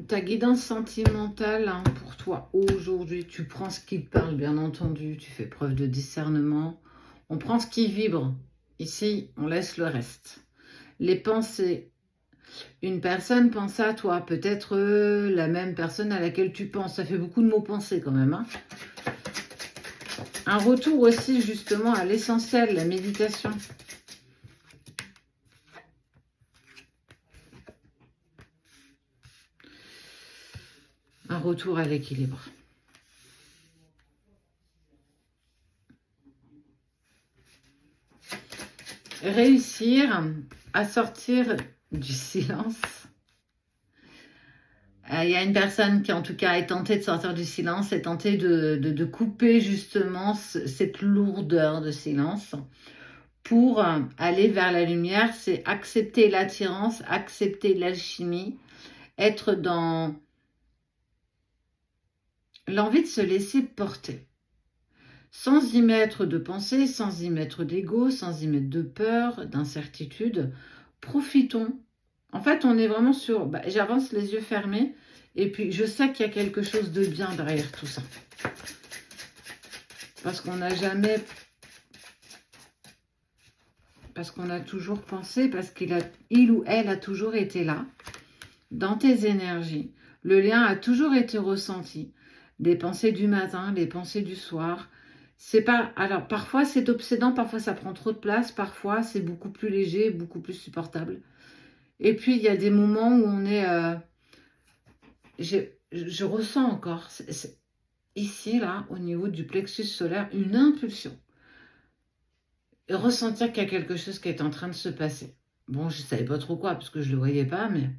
ta guidance sentimentale hein, pour toi aujourd'hui, tu prends ce qui te parle, bien entendu, tu fais preuve de discernement. On prend ce qui vibre. Ici, on laisse le reste. Les pensées. Une personne pense à toi, peut-être la même personne à laquelle tu penses. Ça fait beaucoup de mots pensés quand même. Hein. Un retour aussi justement à l'essentiel, la méditation. Un retour à l'équilibre. Réussir à sortir du silence. Il y a une personne qui en tout cas est tentée de sortir du silence, est tentée de couper justement cette lourdeur de silence pour aller vers la lumière. C'est accepter l'attirance, accepter l'alchimie, être dans l'envie de se laisser porter. Sans y mettre de pensée, sans y mettre d'ego, sans y mettre de peur, d'incertitude, profitons. En fait, on est vraiment sur... j'avance les yeux fermés et puis je sais qu'il y a quelque chose de bien derrière tout ça. Parce qu'on n'a jamais... Parce qu'on a toujours pensé, parce il ou elle a toujours été là, dans tes énergies. Le lien a toujours été ressenti. Les pensées du matin, les pensées du soir... C'est pas... Alors, parfois, c'est obsédant, parfois, ça prend trop de place, parfois, c'est beaucoup plus léger, beaucoup plus supportable. Et puis, il y a des moments où on est... je ressens encore, ici, là, au niveau du plexus solaire, une impulsion. Et ressentir qu'il y a quelque chose qui est en train de se passer. Bon, je ne savais pas trop quoi, parce que je ne le voyais pas, mais...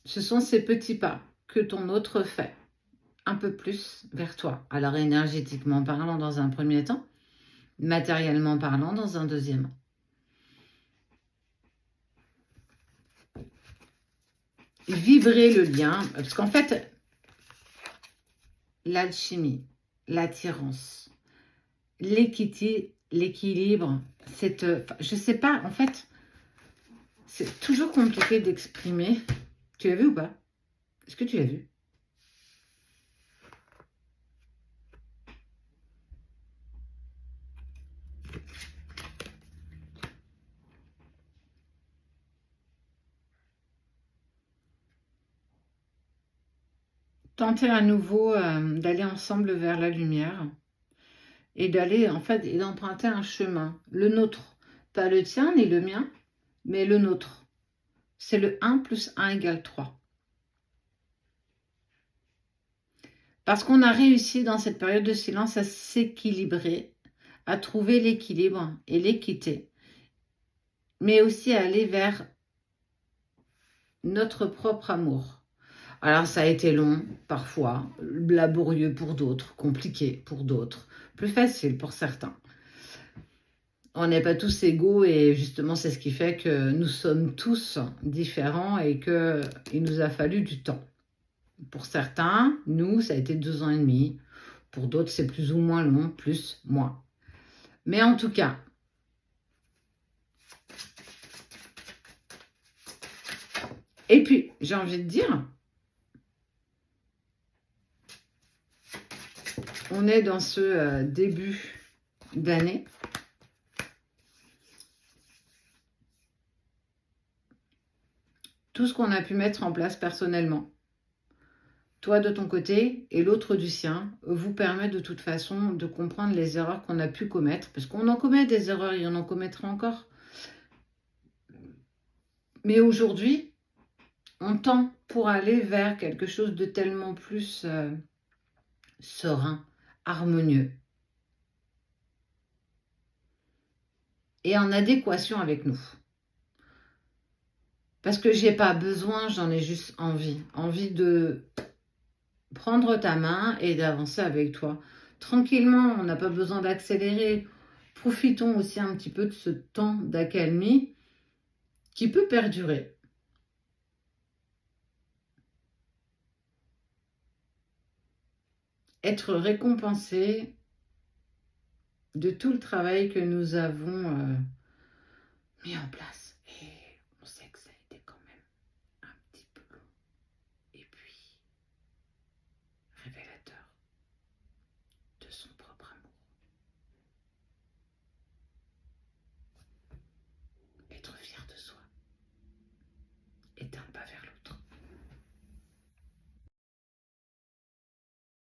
Ce sont ces petits pas que ton autre fait. Un peu plus vers toi. Alors énergétiquement parlant dans un premier temps, matériellement parlant dans un deuxième. Vibrer le lien, parce qu'en fait, l'alchimie, l'attirance, l'équilibre, je sais pas, en fait, c'est toujours compliqué d'exprimer. Tu l'as vu ou pas? Est-ce que tu l'as vu? Tenter à nouveau d'aller ensemble vers la lumière et d'aller, en fait, et d'emprunter un chemin, le nôtre. Pas le tien ni le mien, mais le nôtre. C'est le 1 plus 1 égale 3. Parce qu'on a réussi dans cette période de silence à s'équilibrer, à trouver l'équilibre et l'équité, mais aussi à aller vers notre propre amour. Alors ça a été long, parfois, laborieux pour d'autres, compliqué pour d'autres, plus facile pour certains. On n'est pas tous égaux et justement c'est ce qui fait que nous sommes tous différents et qu'il nous a fallu du temps. Pour certains, nous, ça a été 2 ans et demi. Pour d'autres, c'est plus ou moins long, plus, moins. Mais en tout cas, et puis, j'ai envie de dire, on est dans ce début d'année. Tout ce qu'on a pu mettre en place personnellement, toi de ton côté et l'autre du sien, vous permet de toute façon de comprendre les erreurs qu'on a pu commettre, parce qu'on en commet des erreurs et on en commettra encore. Mais aujourd'hui, on tend pour aller vers quelque chose de tellement plus serein, harmonieux et en adéquation avec nous. Parce que j'ai pas besoin, j'en ai juste envie. Envie de prendre ta main et d'avancer avec toi. Tranquillement, on n'a pas besoin d'accélérer. Profitons aussi un petit peu de ce temps d'accalmie qui peut perdurer. Être récompensé de tout le travail que nous avons mis en place.